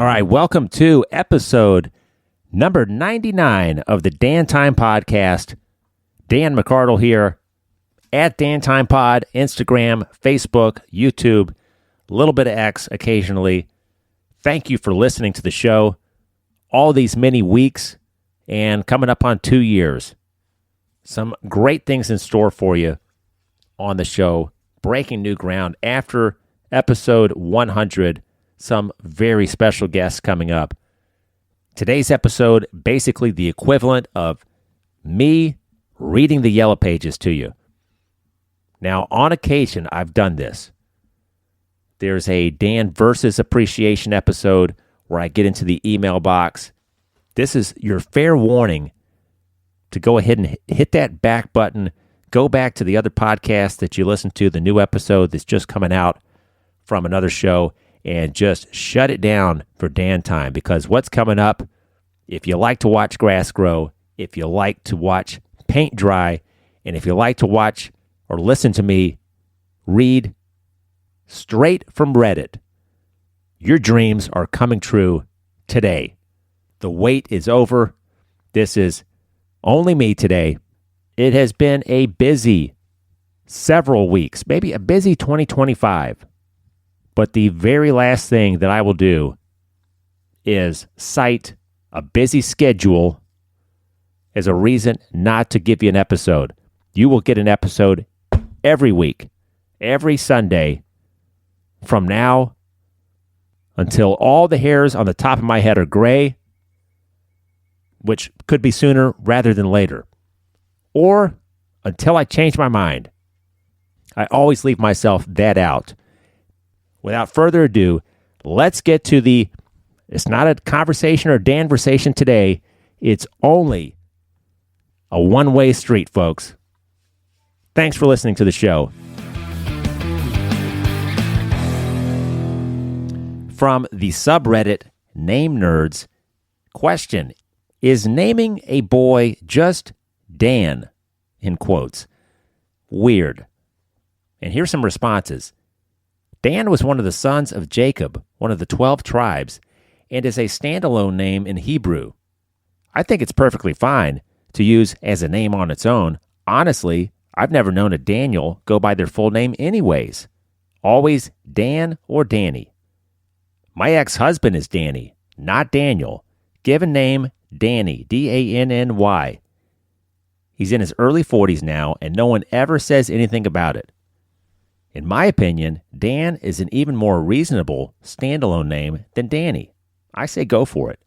All right, welcome to episode number 99 of the Dan Time Podcast. Dan McCardle here at Dan Time Pod, Instagram, Facebook, YouTube, a little bit of X occasionally. Thank you for listening to the show all these many weeks and coming up on 2 years. Some great things in store for you on the show. Breaking new ground after episode 100. Some very special guests coming up. Today's episode, basically the equivalent of me reading the Yellow Pages to you. Now, on occasion, I've done this. There's a Dan versus Appreciation episode where I get into the email box. This is your fair warning to go ahead and hit that back button. Go back to the other podcast that you listened to, the new episode that's just coming out from another show, and just shut it down for Dan Time, because what's coming up, if you like to watch grass grow, if you like to watch paint dry, and if you like to watch or listen to me read straight from Reddit, your dreams are coming true today. The wait is over. This is only me today. It has been a busy several weeks, maybe a busy 2025. But the very last thing that I will do is cite a busy schedule as a reason not to give you an episode. You will get an episode every week, every Sunday, from now until all the hairs on the top of my head are gray, which could be sooner rather than later, or until I change my mind. I always leave myself that out. Without further ado, let's get to it's not a conversation or danversation today. It's only a one-way street, folks. Thanks for listening to the show. From the subreddit Name Nerds, question: is naming a boy just Dan, in quotes, weird? And here's some responses. Dan was one of the sons of Jacob, one of the 12 tribes, and is a standalone name in Hebrew. I think it's perfectly fine to use as a name on its own. Honestly, I've never known a Daniel go by their full name anyways. Always Dan or Danny. My ex-husband is Danny, not Daniel. Given name, Danny, D-A-N-N-Y. He's in his early 40s now, and no one ever says anything about it. In my opinion, Dan is an even more reasonable standalone name than Danny. I say go for it.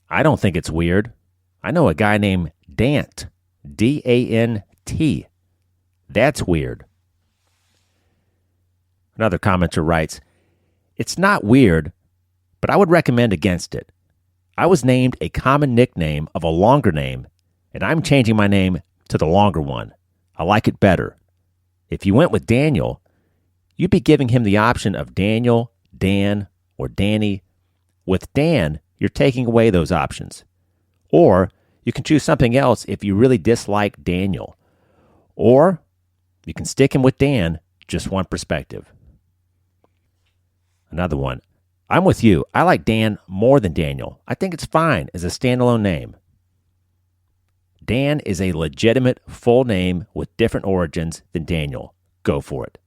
I don't think it's weird. I know a guy named Dant, D-A-N-T. That's weird. Another commenter writes, it's not weird, but I would recommend against it. I was named a common nickname of a longer name, and I'm changing my name to the longer one. I like it better. If you went with Daniel, you'd be giving him the option of Daniel, Dan, or Danny. With Dan, you're taking away those options. Or you can choose something else if you really dislike Daniel. Or you can stick him with Dan, just one perspective. Another one. I'm with you. I like Dan more than Daniel. I think it's fine as a standalone name. Dan is a legitimate full name with different origins than Daniel. Go for it.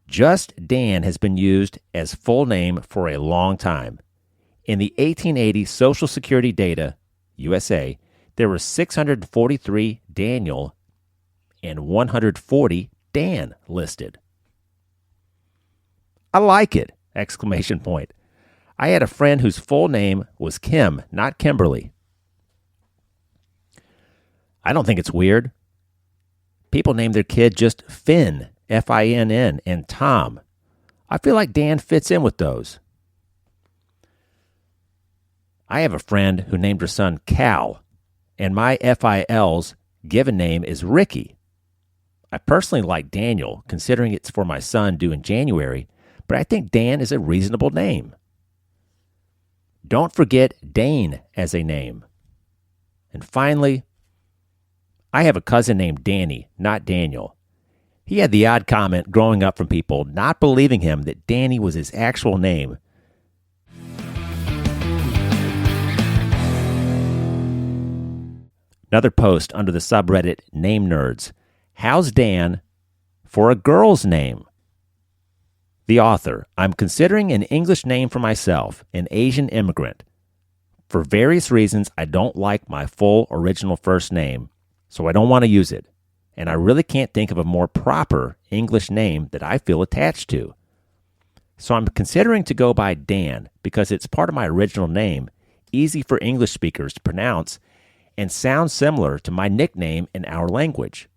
Just Dan has been used as full name for a long time. In the 1880 Social Security data, USA, there were 643 Daniel and 140 Dan listed. I like it! Exclamation point. I had a friend whose full name was Kim, not Kimberly. I don't think it's weird. People name their kid just Finn, F-I-N-N, and Tom. I feel like Dan fits in with those. I have a friend who named her son Cal, and my FIL's given name is Ricky. I personally like Daniel, considering it's for my son due in January, but I think Dan is a reasonable name. Don't forget Dane as a name. And finally, I have a cousin named Danny, not Daniel. He had the odd comment growing up from people not believing him that Danny was his actual name. Another post under the subreddit Name Nerds. How's Dan for a girl's name? The author, I'm considering an English name for myself, an Asian immigrant. For various reasons, I don't like my full original first name, so I don't want to use it. And I really can't think of a more proper English name that I feel attached to. So I'm considering to go by Dan because it's part of my original name, easy for English speakers to pronounce, and sounds similar to my nickname in our language.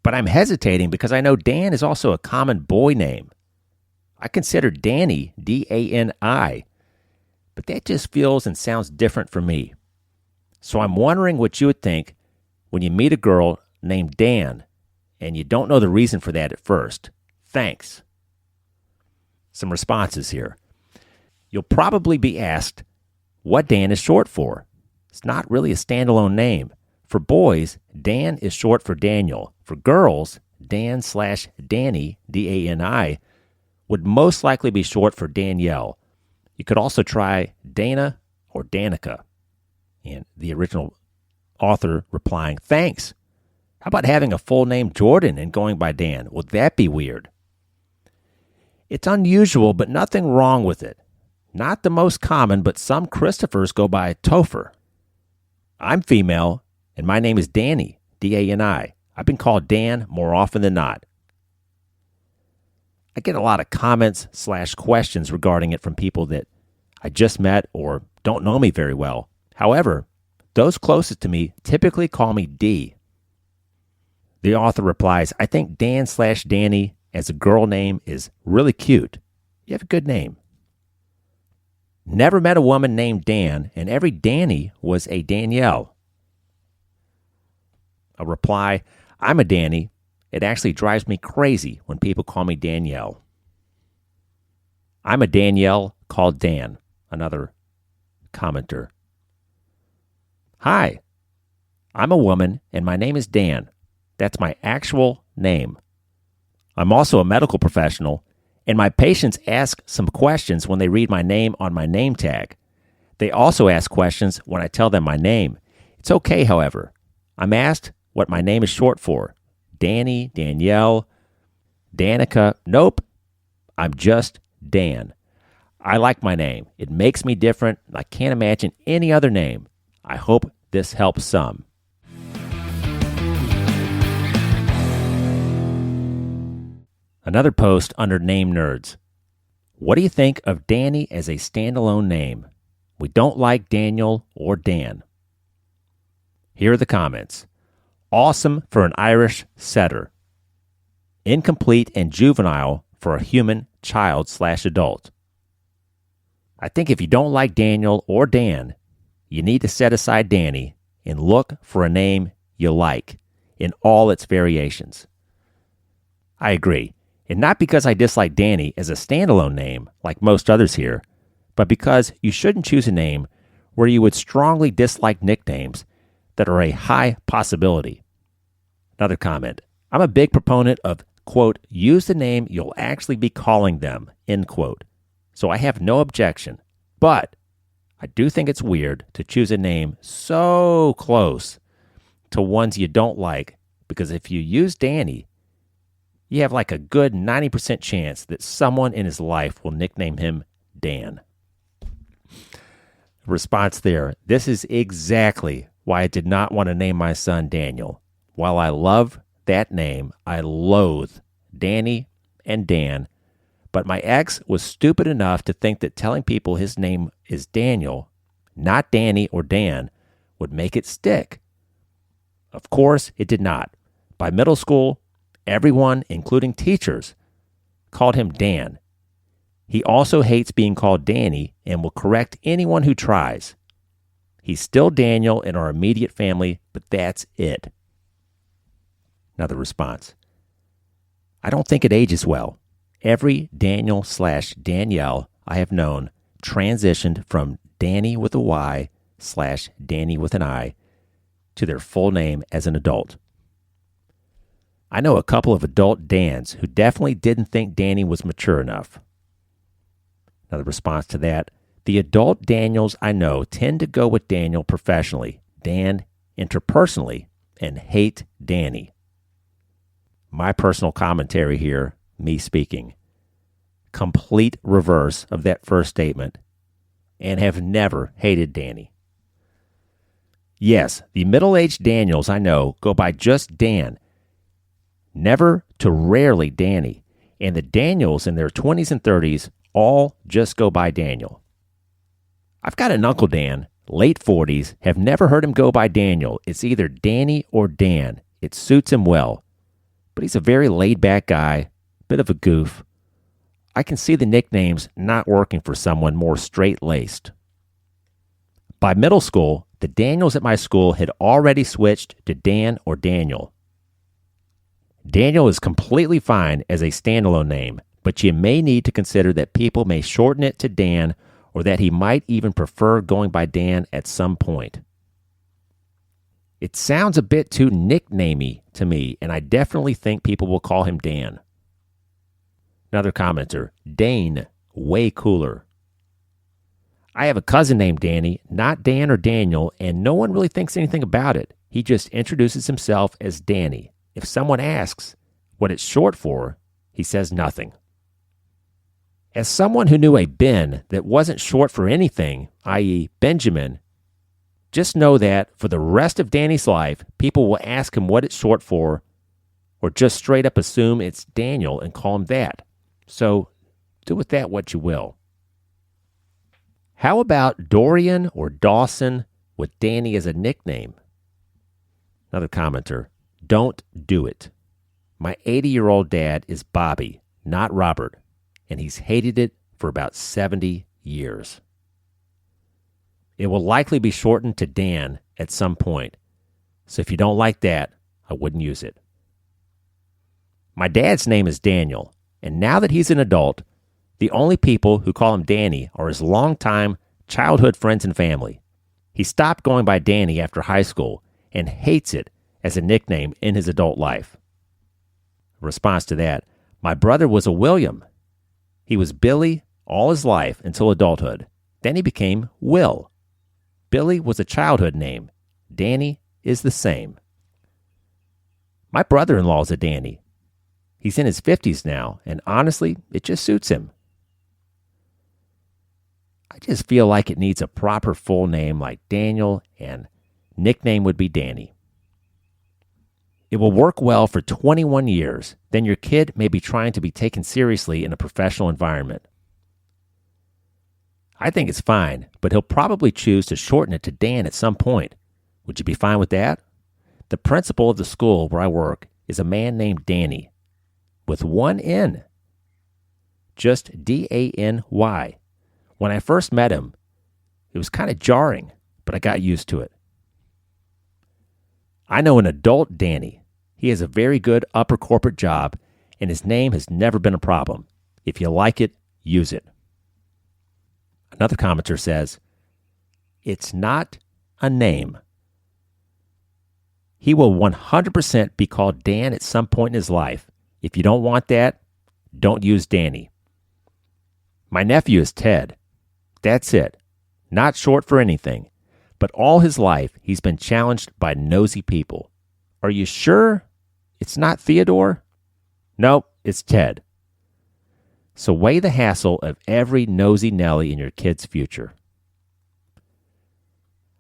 But I'm hesitating because I know Dan is also a common boy name. I consider Danny, D-A-N-I, but that just feels and sounds different for me. So I'm wondering what you would think when you meet a girl named Dan and you don't know the reason for that at first. Thanks. Some responses here. You'll probably be asked what Dan is short for. It's not really a standalone name. For boys, Dan is short for Daniel. For girls, Dan/Danny, D-A-N-I, would most likely be short for Danielle. You could also try Dana or Danica. And the original author replying, thanks. How about having a full name Jordan and going by Dan? Would that be weird? It's unusual, but nothing wrong with it. Not the most common, but some Christophers go by Topher. I'm female, and my name is Danny, D-A-N-I. I've been called Dan more often than not. I get a lot of comments/questions regarding it from people that I just met or don't know me very well. However, those closest to me typically call me D. The author replies, I think Dan/Danny as a girl name is really cute. You have a good name. Never met a woman named Dan, and every Danny was a Danielle. A reply, I'm a Danny. It actually drives me crazy when people call me Danielle. I'm a Danielle called Dan. Another commenter. Hi, I'm a woman and my name is Dan. That's my actual name. I'm also a medical professional, and my patients ask some questions when they read my name on my name tag. They also ask questions when I tell them my name. It's okay, however. I'm asked what my name is short for. Danny, Danielle, Danica. Nope, I'm just Dan. I like my name. It makes me different. I can't imagine any other name. I hope this helps some. Another post under Name Nerds. What do you think of Danny as a standalone name? We don't like Daniel or Dan. Here are the comments. Awesome for an Irish setter. Incomplete and juvenile for a human child/adult. I think if you don't like Daniel or Dan, you need to set aside Danny and look for a name you like in all its variations. I agree. And not because I dislike Danny as a standalone name like most others here, but because you shouldn't choose a name where you would strongly dislike nicknames that are a high possibility. Another comment. I'm a big proponent of, quote, use the name you'll actually be calling them, end quote. So I have no objection. But I do think it's weird to choose a name so close to ones you don't like, because if you use Danny, you have like a good 90% chance that someone in his life will nickname him Dan. Response there. This is exactly why I did not want to name my son Daniel. While I love that name, I loathe Danny and Dan. But my ex was stupid enough to think that telling people his name is Daniel, not Danny or Dan, would make it stick. Of course, it did not. By middle school, everyone, including teachers, called him Dan. He also hates being called Danny and will correct anyone who tries. He's still Daniel in our immediate family, but that's it. Another response. I don't think it ages well. Every Daniel/Danielle I have known transitioned from Danny with a Y/Danny with an I to their full name as an adult. I know a couple of adult Dans who definitely didn't think Danny was mature enough. Now, the response to that, the adult Daniels I know tend to go with Daniel professionally, Dan interpersonally, and hate Danny. My personal commentary here, me speaking, complete reverse of that first statement, and have never hated Danny. Yes, the middle-aged Daniels I know go by just Dan, never to rarely Danny, and the Daniels in their 20s and 30s all just go by Daniel. I've got an Uncle Dan, late 40s, have never heard him go by Daniel. It's either Danny or Dan. It suits him well. But he's a very laid-back guy, bit of a goof. I can see the nicknames not working for someone more straight-laced. By middle school, the Daniels at my school had already switched to Dan or Daniel. Daniel is completely fine as a standalone name, but you may need to consider that people may shorten it to Dan or that he might even prefer going by Dan at some point. It sounds a bit too nicknamey to me, and I definitely think people will call him Dan. Another commenter, Dane, way cooler. I have a cousin named Danny, not Dan or Daniel, and no one really thinks anything about it. He just introduces himself as Danny. If someone asks what it's short for, he says nothing. As someone who knew a Ben that wasn't short for anything, i.e. Benjamin, just know that for the rest of Danny's life, people will ask him what it's short for or just straight up assume it's Daniel and call him that. So do with that what you will. How about Dorian or Dawson with Danny as a nickname? Another commenter, don't do it. My 80-year-old dad is Bobby, not Robert, and he's hated it for about 70 years. It will likely be shortened to Dan at some point, so if you don't like that, I wouldn't use it. My dad's name is Daniel, and now that he's an adult, the only people who call him Danny are his longtime childhood friends and family. He stopped going by Danny after high school and hates it as a nickname in his adult life. In response to that, my brother was a William. He was Billy all his life until adulthood. Then he became Will. Billy was a childhood name. Danny is the same. My brother-in-law is a Danny. He's in his 50s now, and honestly, it just suits him. I just feel like it needs a proper full name like Daniel, and nickname would be Danny. It will work well for 21 years. Then your kid may be trying to be taken seriously in a professional environment. I think it's fine, but he'll probably choose to shorten it to Dan at some point. Would you be fine with that? The principal of the school where I work is a man named Danny, with one N. Just D-A-N-Y. When I first met him, it was kind of jarring, but I got used to it. I know an adult Danny. He has a very good upper corporate job, and his name has never been a problem. If you like it, use it. Another commenter says, it's not a name. He will 100% be called Dan at some point in his life. If you don't want that, don't use Danny. My nephew is Ted. That's it. Not short for anything. But all his life, he's been challenged by nosy people. Are you sure it's not Theodore? Nope, it's Ted. So weigh the hassle of every nosy Nelly in your kid's future.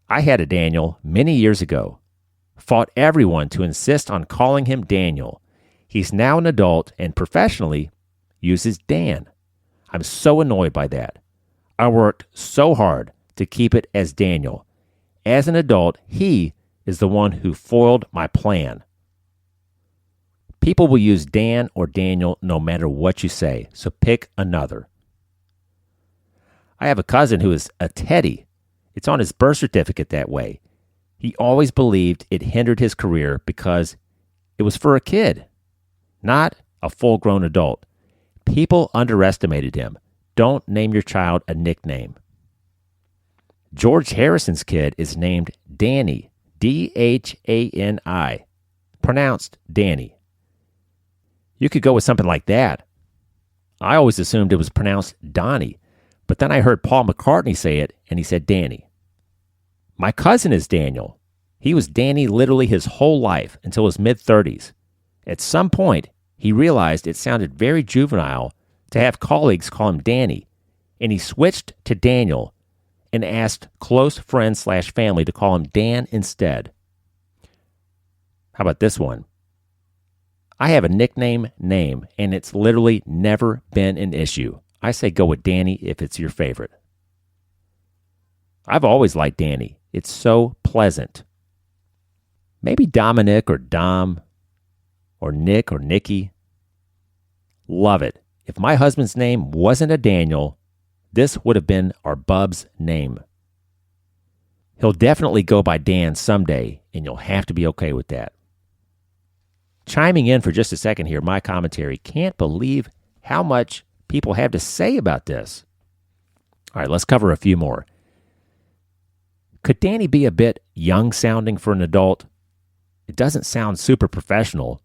I had a Daniel many years ago. Fought everyone to insist on calling him Daniel. He's now an adult and professionally uses Dan. I'm so annoyed by that. I worked so hard to keep it as Daniel. As an adult, he is the one who foiled my plan. People will use Dan or Daniel no matter what you say, so pick another. I have a cousin who is a Teddy. It's on his birth certificate that way. He always believed it hindered his career because it was for a kid, not a full-grown adult. People underestimated him. Don't name your child a nickname. George Harrison's kid is named Danny, D-H-A-N-I, pronounced Danny. You could go with something like that. I always assumed it was pronounced Donnie, but then I heard Paul McCartney say it, and he said Danny. My cousin is Daniel. He was Danny literally his whole life until his mid-30s. At some point, he realized it sounded very juvenile to have colleagues call him Danny, and he switched to Daniel and asked close friends/family to call him Dan instead. How about this one? I have a nickname name, and it's literally never been an issue. I say go with Danny if it's your favorite. I've always liked Danny. It's so pleasant. Maybe Dominic or Dom or Nick or Nikki. Love it. If my husband's name wasn't a Daniel, this would have been our bub's name. He'll definitely go by Dan someday, and you'll have to be okay with that. Chiming in for just a second here, my commentary. Can't believe how much people have to say about this. All right, let's cover a few more. Could Danny be a bit young-sounding for an adult? It doesn't sound super professional.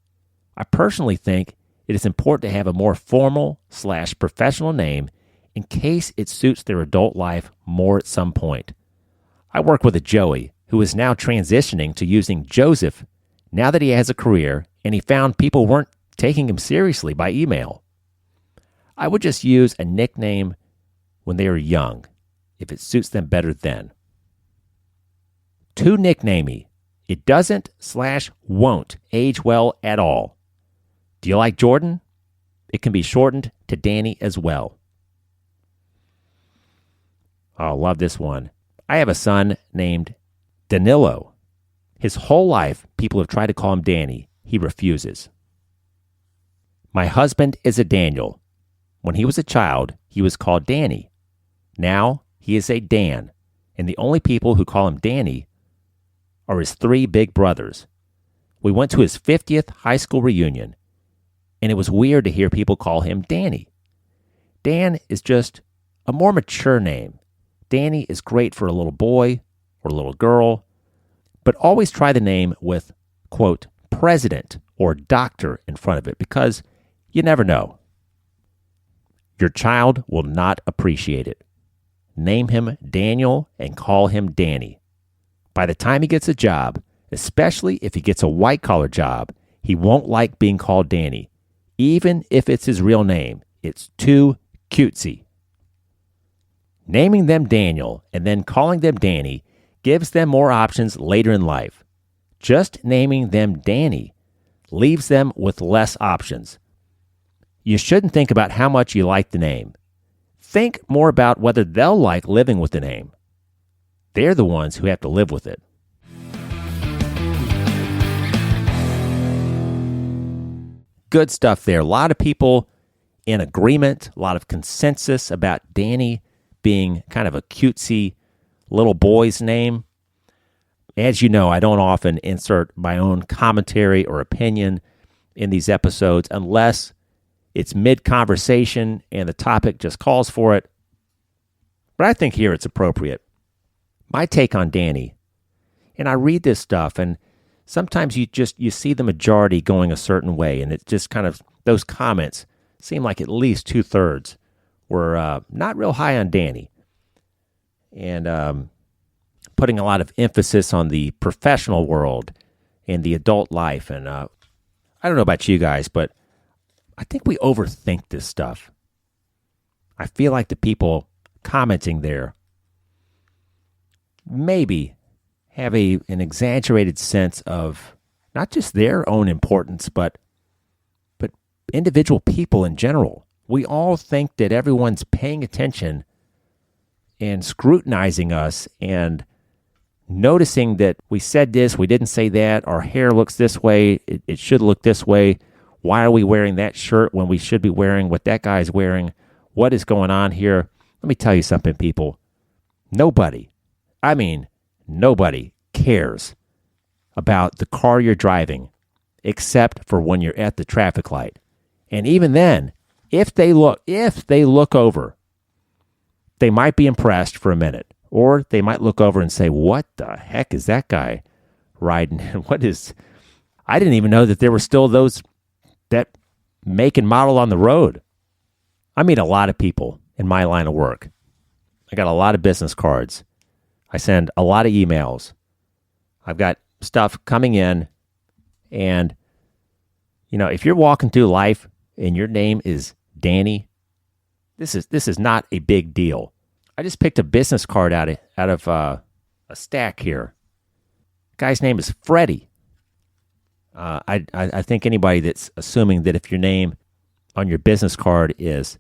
I personally think it is important to have a more formal/professional name in case it suits their adult life more at some point. I work with a Joey who is now transitioning to using Joseph now that he has a career and he found people weren't taking him seriously by email. I would just use a nickname when they are young, if it suits them better then. Too nicknamey. It doesn't/won't age well at all. Do you like Jordan? It can be shortened to Danny as well. Oh, love this one. I have a son named Danilo. His whole life, people have tried to call him Danny. He refuses. My husband is a Daniel. When he was a child, he was called Danny. Now, he is a Dan, and the only people who call him Danny are his 3 big brothers. We went to his 50th high school reunion, and it was weird to hear people call him Danny. Dan is just a more mature name. Danny is great for a little boy or a little girl, but always try the name with, quote, president or doctor in front of it because you never know. Your child will not appreciate it. Name him Daniel and call him Danny. By the time he gets a job, especially if he gets a white-collar job, he won't like being called Danny. Even if it's his real name, it's too cutesy. Naming them Daniel and then calling them Danny gives them more options later in life. Just naming them Danny leaves them with less options. You shouldn't think about how much you like the name. Think more about whether they'll like living with the name. They're the ones who have to live with it. Good stuff there. A lot of people in agreement, a lot of consensus about Danny being kind of a cutesy little boy's name. As you know, I don't often insert my own commentary or opinion in these episodes unless it's mid-conversation and the topic just calls for it. But I think here it's appropriate. My take on Danny, and I read this stuff, and sometimes you see the majority going a certain way, and it just kind of, those comments seem like at least 2/3 were not real high on Danny, and putting a lot of emphasis on the professional world and the adult life. And I don't know about you guys, but I think we overthink this stuff. I feel like the people commenting there maybe have an exaggerated sense of not just their own importance, but individual people in general. We all think that everyone's paying attention and scrutinizing us and noticing that we said this, we didn't say that, our hair looks this way, it should look this way. Why are we wearing that shirt when we should be wearing what that guy's wearing? What is going on here? Let me tell you something, people. Nobody cares about the car you're driving except for when you're at the traffic light. And even then, if they look over, they might be impressed for a minute. Or they might look over and say, what the heck is that guy riding? I didn't even know that there were still those that make and model on the road. I meet a lot of people in my line of work. I got a lot of business cards. I send a lot of emails. I've got stuff coming in, and if you're walking through life and your name is Danny, this is not a big deal. I just picked a business card out of a stack here. Guy's name is Freddie. I think anybody that's assuming that if your name on your business card is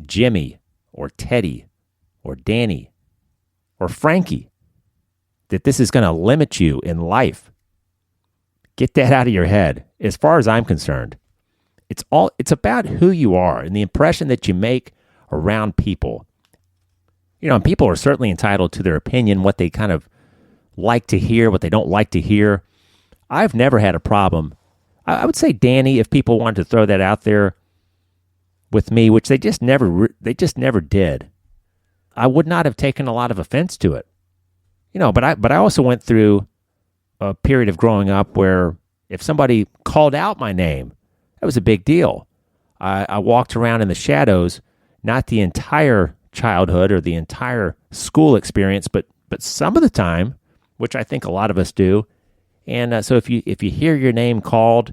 Jimmy or Teddy or Danny or Frankie, that this is going to limit you in life. Get that out of your head. As far as I'm concerned, it's about who you are and the impression that you make around people. And people are certainly entitled to their opinion, what they kind of like to hear, what they don't like to hear. I've never had a problem. I would say Danny, if people wanted to throw that out there with me, which they just never did. I would not have taken a lot of offense to it. But I also went through a period of growing up where if somebody called out my name, that was a big deal. I walked around in the shadows, not the entire childhood or the entire school experience, but some of the time, which I think a lot of us do. And so if you hear your name called,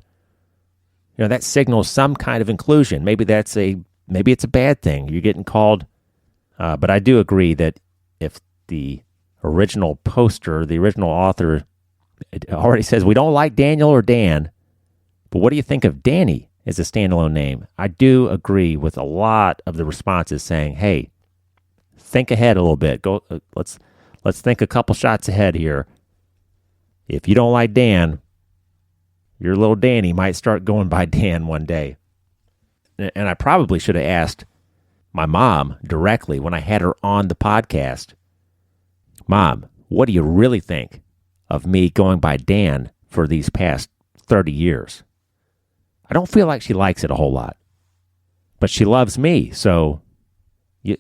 that signals some kind of inclusion. Maybe it's a bad thing. You're getting called. But I do agree that if the original poster, the original author, it already says we don't like Daniel or Dan, but what do you think of Danny as a standalone name? I do agree with a lot of the responses saying, hey, think ahead a little bit. Go, let's think a couple shots ahead here. If you don't like Dan, your little Danny might start going by Dan one day. And I probably should have asked my mom directly when I had her on the podcast, Mom, what do you really think of me going by Dan for these past 30 years? I don't feel like she likes it a whole lot, but she loves me. So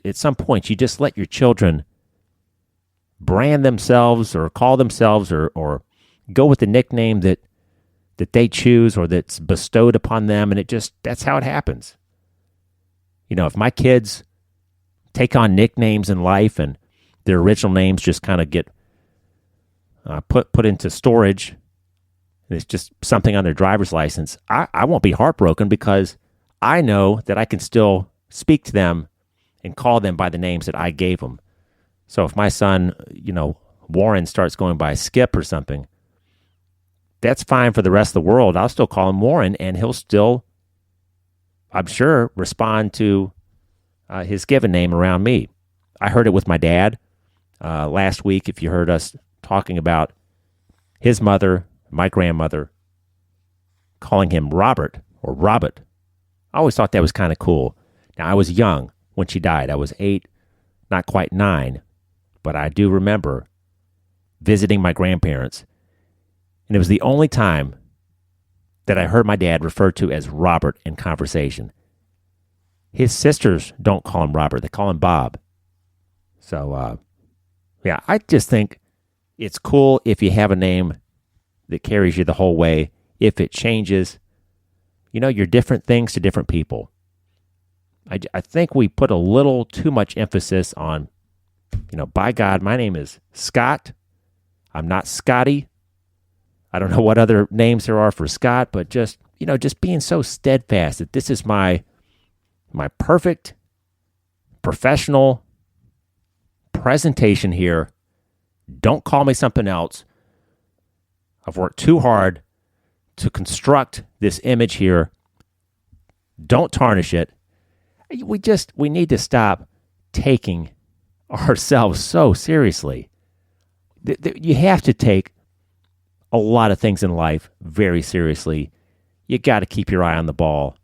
at some point, you just let your children brand themselves or call themselves or go with the nickname that they choose or that's bestowed upon them. And that's how it happens. If my kids take on nicknames in life and their original names just kind of get put into storage, and it's just something on their driver's license, I won't be heartbroken because I know that I can still speak to them and call them by the names that I gave them. So if my son, Warren starts going by Skip or something, that's fine for the rest of the world. I'll still call him Warren, and he'll still, I'm sure, respond to his given name around me. I heard it with my dad last week. If you heard us talking about his mother, my grandmother, calling him Robert or Robert. I always thought that was kind of cool. Now, I was young when she died. I was 8, not quite 9, but I do remember visiting my grandparents, and it was the only time that I heard my dad referred to as Robert in conversation. His sisters don't call him Robert. They call him Bob. So, I just think it's cool if you have a name that carries you the whole way. If it changes, you're different things to different people. I think we put a little too much emphasis on, by God, my name is Scott. I'm not Scotty. I don't know what other names there are for Scott, but just being so steadfast that this is my perfect professional presentation here. Don't call me something else. I've worked too hard to construct this image here. Don't tarnish it. We need to stop taking ourselves so seriously. You have to take a lot of things in life very seriously. You got to keep your eye on the ball.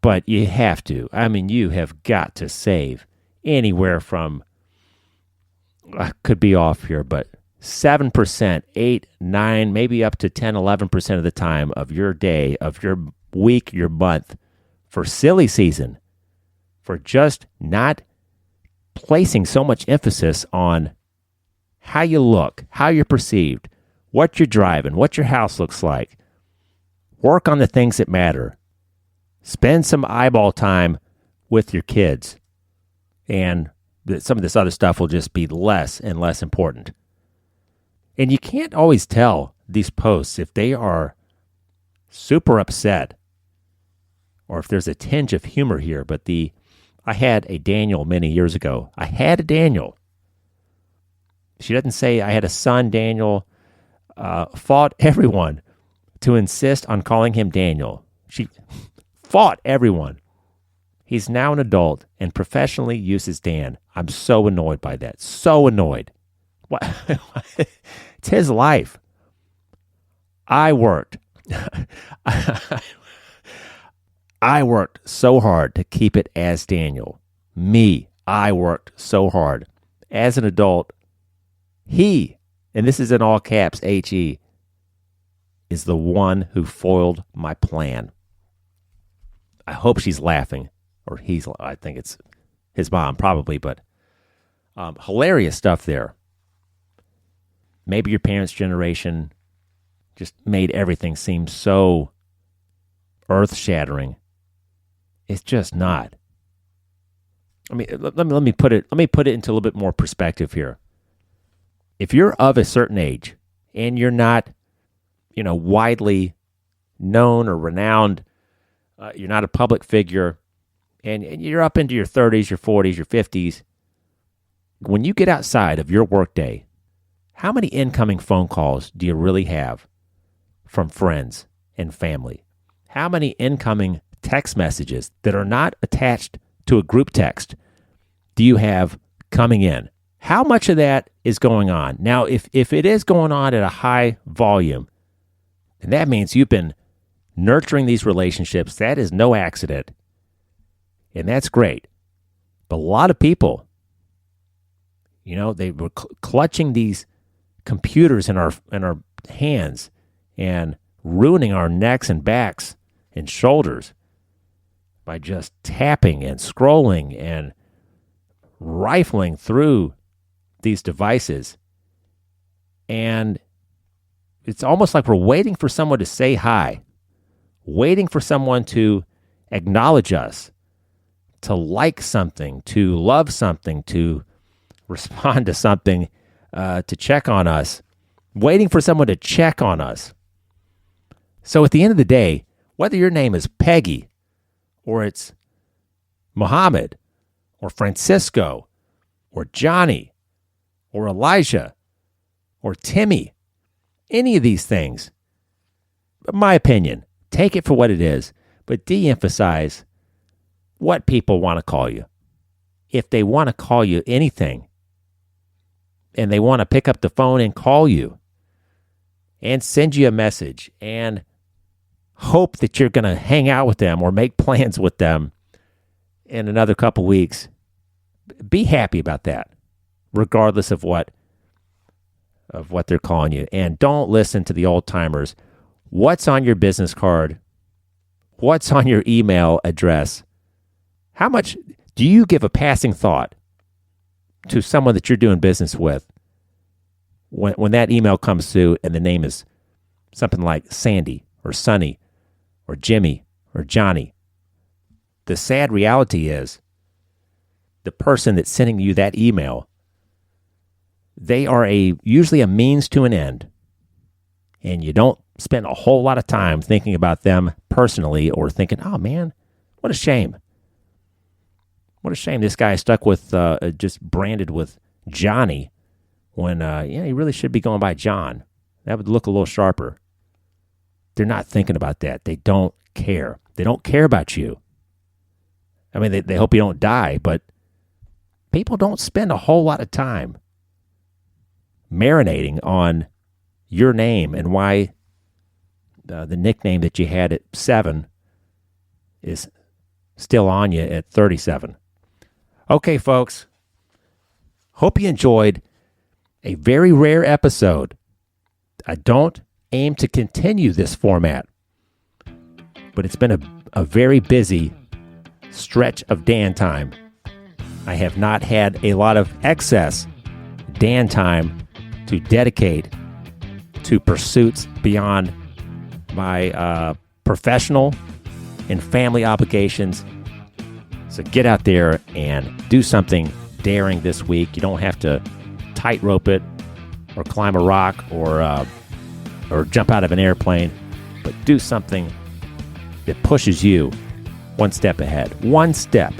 But you have to. You have got to save anywhere from, I could be off here, but 7%, 8, 9, maybe up to 10, 11% of the time of your day, of your week, your month, for silly season, for just not placing so much emphasis on how you look, how you're perceived, what you're driving, what your house looks like. Work on the things that matter. Spend some eyeball time with your kids, and some of this other stuff will just be less and less important. And you can't always tell these posts if they are super upset or if there's a tinge of humor here. But I had a Daniel many years ago. I had a Daniel. She doesn't say I had a son, Daniel. Fought everyone to insist on calling him Daniel. She fought everyone. He's now an adult and professionally uses Dan. I'm so annoyed by that. So annoyed. What? It's his life. I worked. I worked so hard to keep it as Daniel. I worked so hard. As an adult, he, and this is in all caps, H-E, is the one who foiled my plan. I hope she's laughing, or I think it's his mom, probably, but hilarious stuff there. Maybe your parents' generation just made everything seem so earth-shattering. It's just not. I mean, let me put it into a little bit more perspective here. If you're of a certain age and you're not, widely known or renowned, you're not a public figure, and you're up into your 30s, your 40s, your 50s, when you get outside of your workday, how many incoming phone calls do you really have from friends and family? How many incoming text messages that are not attached to a group text do you have coming in? How much of that is going on? Now, if it is going on at a high volume, then that means you've been nurturing these relationships. That is no accident. And that's great. But a lot of people, they were clutching these computers in our hands and ruining our necks and backs and shoulders by just tapping and scrolling and rifling through these devices. And it's almost like we're waiting for someone to say hi, waiting for someone to acknowledge us, to like something, to love something, to respond to something, to check on us, waiting for someone to check on us. So at the end of the day, whether your name is Peggy or it's Muhammad or Francisco or Johnny or Elijah or Timmy, any of these things, my opinion, take it for what it is, but de-emphasize what people want to call you. If they want to call you anything, and they want to pick up the phone and call you and send you a message and hope that you're going to hang out with them or make plans with them in another couple weeks, be happy about that, regardless of what they're calling you. And don't listen to the old timers. What's on your business card? What's on your email address? How much do you give a passing thought to someone that you're doing business with when that email comes through and the name is something like Sandy or Sonny or Jimmy or Johnny? The sad reality is the person that's sending you that email, they are usually a means to an end, and you don't spend a whole lot of time thinking about them personally or thinking, oh man, what a shame. What a shame this guy is stuck with, just branded with Johnny when, he really should be going by John. That would look a little sharper. They're not thinking about that. They don't care. They don't care about you. I mean, they hope you don't die, but people don't spend a whole lot of time marinating on your name and why the nickname that you had at 7 is still on you at 37. Okay, folks. Hope you enjoyed a very rare episode. I don't aim to continue this format, but it's been a very busy stretch of Dan time. I have not had a lot of excess Dan time to dedicate to pursuits beyond my professional and family obligations. So get out there and do something daring this week. You don't have to tightrope it or climb a rock or jump out of an airplane, but do something that pushes you one step ahead. One step.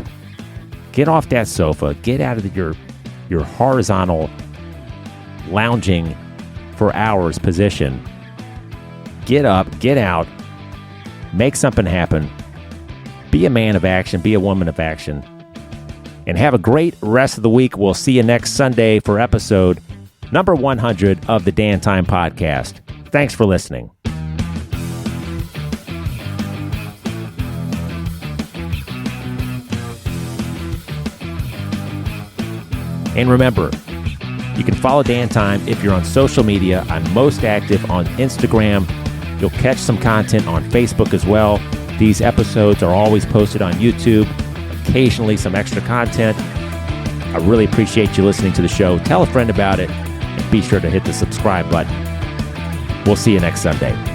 Get off that sofa. Get out of your horizontal lounging for hours position. Get up, get out, make something happen. Be a man of action, be a woman of action. And have a great rest of the week. We'll see you next Sunday for episode number 100 of the Dan Time Podcast. Thanks for listening. And remember, you can follow Dan Time if you're on social media. I'm most active on Instagram. You'll catch some content on Facebook as well. These episodes are always posted on YouTube, occasionally some extra content. I really appreciate you listening to the show. Tell a friend about it, and be sure to hit the subscribe button. We'll see you next Sunday.